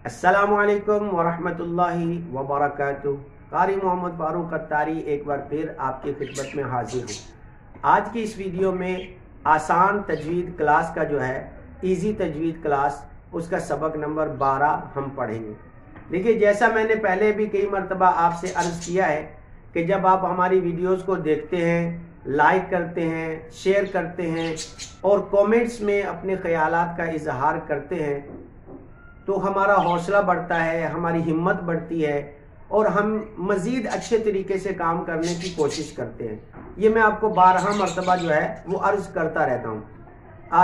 अस्सलामुअलैकुम वरहमतुल्लाहि वबरकातुह। कारी मोहम्मद फारूक अत्तारी एक बार फिर आपकी खिदमत में हाजिर हूँ। आज की इस वीडियो में आसान तजवीद क्लास का जो है इजी तजवीद क्लास, उसका सबक नंबर 12 हम पढ़ेंगे। देखिए, जैसा मैंने पहले भी कई मरतबा आपसे अर्ज़ किया है कि जब आप हमारी वीडियोज़ को देखते हैं, लाइक करते हैं, शेयर करते हैं और कमेंट्स में अपने ख़यालात का इजहार करते हैं तो हमारा हौसला बढ़ता है, हमारी हिम्मत बढ़ती है और हम मज़ीद अच्छे तरीके से काम करने की कोशिश करते हैं। ये मैं आपको 12 मरतबा जो है वो अर्ज़ करता रहता हूँ।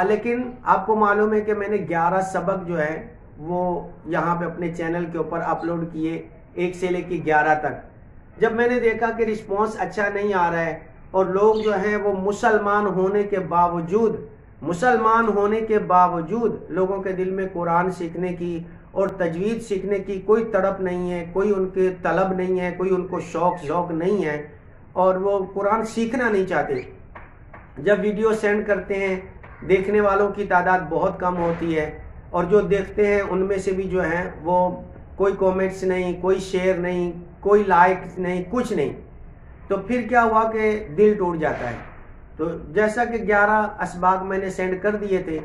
लेकिन आपको मालूम है कि मैंने 11 सबक जो है वो यहाँ पे अपने चैनल के ऊपर अपलोड किए, 1 से लेकर 11 तक। जब मैंने देखा कि रिस्पॉन्स अच्छा नहीं आ रहा है और लोग जो हैं वो मुसलमान होने के बावजूद लोगों के दिल में कुरान सीखने की और तजवीद सीखने की कोई तड़प नहीं है, कोई उनके तलब नहीं है, कोई उनको शौक नहीं है और वो कुरान सीखना नहीं चाहते। जब वीडियो सेंड करते हैं देखने वालों की तादाद बहुत कम होती है और जो देखते हैं उनमें से भी जो है वो कोई कमेंट्स नहीं, कोई शेयर नहीं, कोई लाइक नहीं, कुछ नहीं। तो फिर क्या हुआ कि दिल टूट जाता है। तो जैसा कि 11 असबाग मैंने सेंड कर दिए थे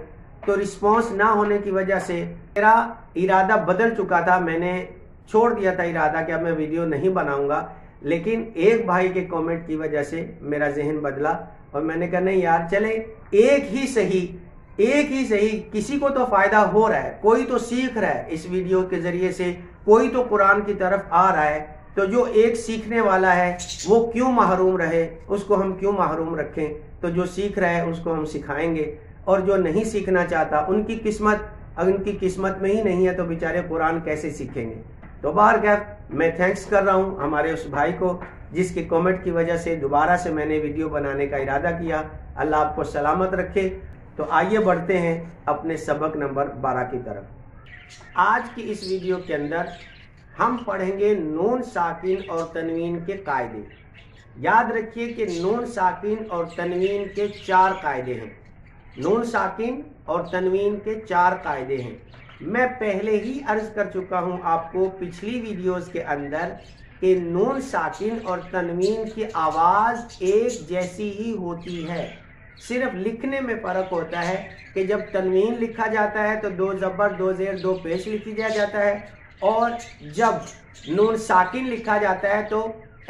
तो रिस्पांस ना होने की वजह से मेरा इरादा बदल चुका था। मैंने छोड़ दिया था इरादा कि अब मैं वीडियो नहीं बनाऊंगा, लेकिन एक भाई के कमेंट की वजह से मेरा जहन बदला और मैंने कहा नहीं यार, चले एक ही सही किसी को तो फायदा हो रहा है, कोई तो सीख रहा है इस वीडियो के जरिए से, कोई तो कुरान की तरफ आ रहा है। तो जो एक सीखने वाला है वो क्यों महरूम रहे, उसको हम क्यों महरूम रखें। तो जो सीख रहा है उसको हम सिखाएंगे और जो नहीं सीखना चाहता उनकी किस्मत में ही नहीं है तो बेचारे कुरान कैसे सीखेंगे। तो बहरकैफ मैं थैंक्स कर रहा हूँ हमारे उस भाई को जिसके कमेंट की वजह से दोबारा से मैंने वीडियो बनाने का इरादा किया। अल्लाह आपको सलामत रखे। तो आइए बढ़ते हैं अपने सबक नंबर 12 की तरफ। आज की इस वीडियो के अंदर हम पढ़ेंगे नून साकिन और तनवीन के कायदे। याद रखिए कि नून साकिन और तनवीन के 4 कायदे हैं। नून साकिन और तनवीन के 4 कायदे हैं। मैं पहले ही अर्ज कर चुका हूं आपको पिछली वीडियोस के अंदर कि नून साकिन और तनवीन की आवाज़ एक जैसी ही होती है, सिर्फ लिखने में फ़र्क होता है कि जब तनवीन लिखा जाता है तो 2 ज़बर 2 ज़ेर 2 पेश लिखी जाता है और जब नून साकिन लिखा जाता है तो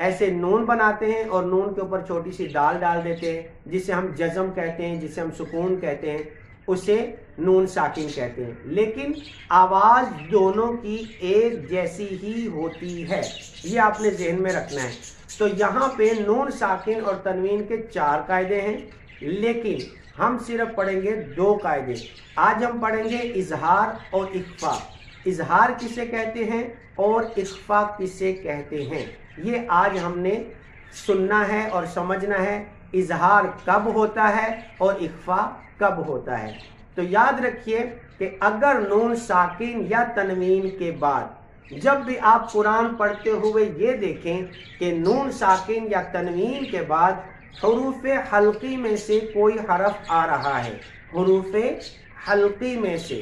ऐसे नून बनाते हैं और नून के ऊपर छोटी सी दाल डाल देते हैं जिसे हम जज़म कहते हैं, जिसे हम सुकून कहते हैं, उसे नून साकिन कहते हैं। लेकिन आवाज़ दोनों की एक जैसी ही होती है, ये आपने जहन में रखना है। तो यहाँ पे नून साकिन और तनवीन के 4 कायदे हैं, लेकिन हम सिर्फ पढ़ेंगे 2 कायदे। आज हम पढ़ेंगे इजहार और इख्फा। इजहार किसे कहते हैं और इख्फा किसे कहते हैं, ये आज हमने सुनना है और समझना है। इजहार कब होता है और इख्फा कब होता है। तो याद रखिए कि अगर नून साकिन या तनवीन के बाद जब भी आप कुरान पढ़ते हुए ये देखें कि नून साकिन या तनवीन के बाद हुरूफ हल्की में से कोई हरफ आ रहा है, हुरूफ हल्की में से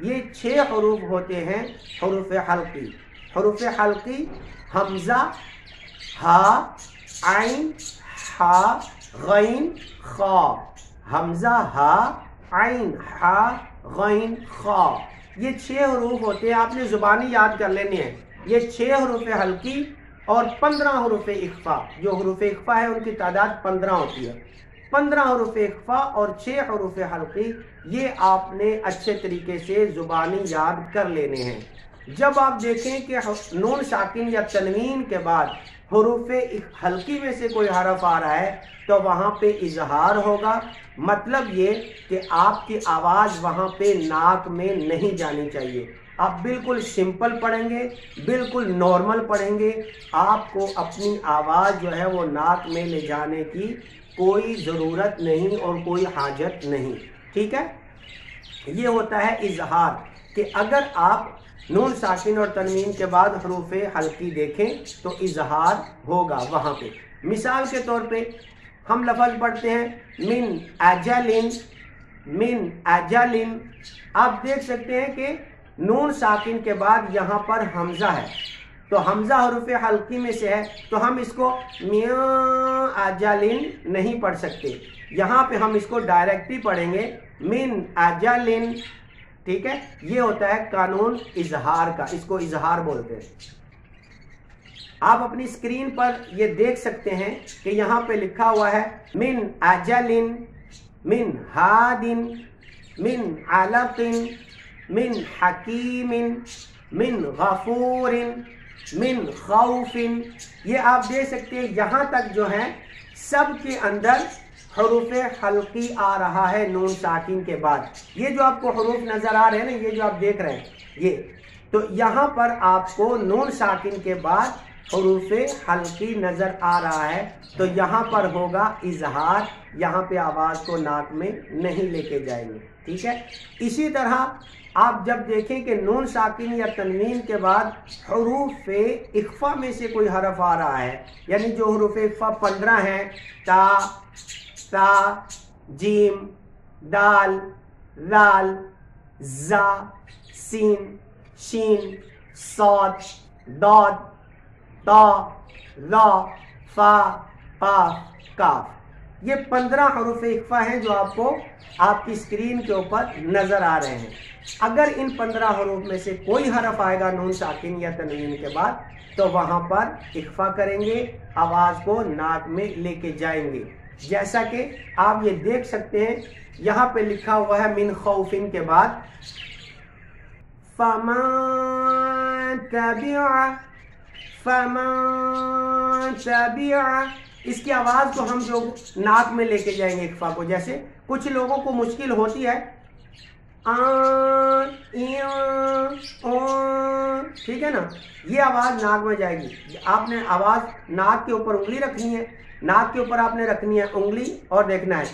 ये 6 हरूफ होते हैं। हरूफ हल्की हमजा, हा, आइन, हा, गैन, खा। हमजा, हा, आइन, हा, गैन, खा, ये 6 हरूफ होते हैं। आपने जुबानी याद कर लेने हैं। ये 6 हरूफ हल्की और 15 हरूफ इख्फा। जो हरूफ इख्फा है उनकी तादाद 15 होती है। 15 हरूफ इख्फा और 6 हरूफ हल्की, ये आपने अच्छे तरीके से जुबानी याद कर लेने हैं। जब आप देखें कि नून साकिन या तनवीन के बाद हरूफ हल्की में से कोई हरफ आ रहा है तो वहाँ पे इजहार होगा। मतलब ये कि आपकी आवाज़ वहाँ पे नाक में नहीं जानी चाहिए। आप बिल्कुल सिंपल पढ़ेंगे, बिल्कुल नॉर्मल पढ़ेंगे। आपको अपनी आवाज़ जो है वो नाक में ले जाने की कोई ज़रूरत नहीं और कोई हाजत नहीं। ठीक है, ये होता है इजहार कि अगर आप नून साकिन और तनवीन के बाद हरूफ हल्की देखें तो इजहार होगा वहाँ पे। मिसाल के तौर पे हम लफ्ज़ पढ़ते हैं मिन अजलिन। आप देख सकते हैं कि नून साकिन के बाद यहाँ पर हमजा है, तो हमजा हरूफ हल्की में से है, तो हम इसको मिन अजलिन नहीं पढ़ सकते। यहाँ पे हम इसको डायरेक्ट ही पढ़ेंगे मिन अजलिन, ठीक है। ये होता है कानून इजहार का, इसको इजहार बोलते हैं। आप अपनी स्क्रीन पर ये देख सकते हैं कि यहाँ पे लिखा हुआ है मिन अजलिन, मिन हादिन, मिन अलकिन, मिन हकीमिन, मिन गफूरिन, मिन खौफिन। ये आप देख सकते हैं यहाँ तक जो है सब के अंदर हरूफे हल्की आ रहा है नून साकिन के बाद। ये जो आपको हरूफ नजर आ रहे हैं ना, ये जो आप देख रहे हैं ये, तो यहाँ पर आपको नून साकिन के बाद हरूफे हल्की नजर आ रहा है, तो यहाँ पर होगा इजहार, यहाँ पे आवाज को नाक में नहीं लेके जाएंगे, ठीक है। इसी तरह आप जब देखें कि नून साकिन या तनवीन के बाद हरूफ इख्फा में से कोई हरफ आ रहा है, यानी जो हरूफ इख्फा 15 हैं, ता, सा, जीम, दाल, लाल, जा, सीन, शीन, सौद, दौद, ता, ला, फा, काफ, काफ। ये 15 हरूफ इख्फा हैं जो आपको आपकी स्क्रीन के ऊपर नजर आ रहे हैं। अगर इन 15 हरूफ में से कोई हरफ आएगा नून साकिन या तनवीन के बाद, तो वहां पर इख्फा करेंगे, आवाज को नाक में लेके जाएंगे। जैसा कि आप ये देख सकते हैं यहाँ पे लिखा हुआ है मिन खौफिन के बाद फमन तबिअ, फमन तबिअ। इसकी आवाज को हम जो नाक में लेके जाएंगे इख्फा को, जैसे कुछ लोगों को मुश्किल होती है ठीक है ना, ये आवाज नाक में जाएगी। आपने आवाज नाक के ऊपर उंगली रखनी है, नाक के ऊपर आपने रखनी है उंगली और देखना है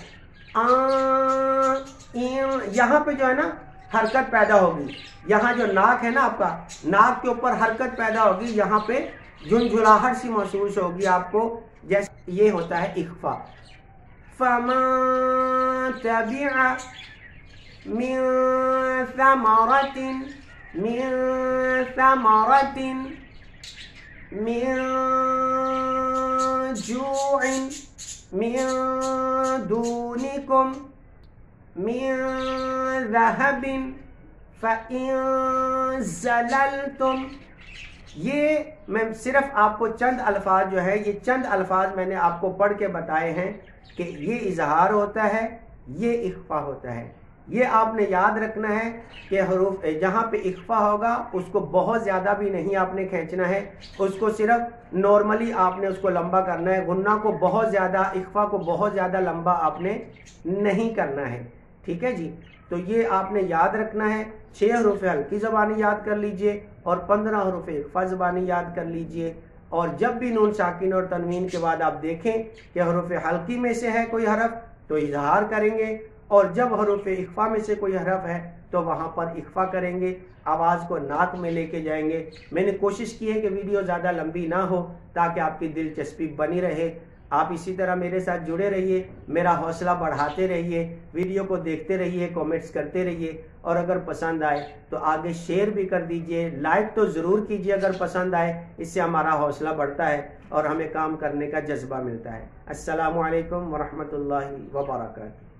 यहाँ पे जो है ना हरकत पैदा होगी। यहाँ जो नाक है ना आपका, नाक के ऊपर हरकत पैदा होगी, यहाँ पे झुंझुलाहट सी महसूस होगी आपको, जैसे ये होता है इख्फा। फमन तबिअ मिन समरतिन, मिन समरतिन, मिन जुइन, मिन दूनिकुम, मिन ज़हबिन फ़इन ज़ललतुम। ये मैं सिर्फ आपको चंद अल्फाज जो है, ये चंद अल्फाज मैंने आपको पढ़ के बताए हैं कि ये इजहार होता है, ये इख्फा होता है। ये आपने याद रखना है कि हरूफ जहाँ पे इख्फा होगा उसको बहुत ज़्यादा भी नहीं आपने खींचना है, उसको सिर्फ नॉर्मली आपने उसको लंबा करना है। गुन्ना को बहुत ज़्यादा, इख्फा को बहुत ज़्यादा लंबा आपने नहीं करना है, ठीक है जी। तो ये आपने याद रखना है। 6 हरूफ हल्की ज़बानी याद कर लीजिए और 15 हरूफ इख्फा ज़बानी याद कर लीजिए। और जब भी नून साकिन और तनवीन के बाद आप देखें कि हरूफ हल्की में से है कोई हरफ तो इजहार करेंगे, और जब हरूफ इख्फा में से कोई हरफ है तो वहाँ पर इख्फा करेंगे, आवाज़ को नाक में लेके जाएंगे। मैंने कोशिश की है कि वीडियो ज़्यादा लंबी ना हो ताकि आपकी दिलचस्पी बनी रहे। आप इसी तरह मेरे साथ जुड़े रहिए, मेरा हौसला बढ़ाते रहिए, वीडियो को देखते रहिए, कमेंट्स करते रहिए, और अगर पसंद आए तो आगे शेयर भी कर दीजिए, लाइक तो ज़रूर कीजिए अगर पसंद आए, इससे हमारा हौसला बढ़ता है और हमें काम करने का जज्बा मिलता है। अस्सलामु अलैकुम वरहमतुल्लाहि वबरकातुहू।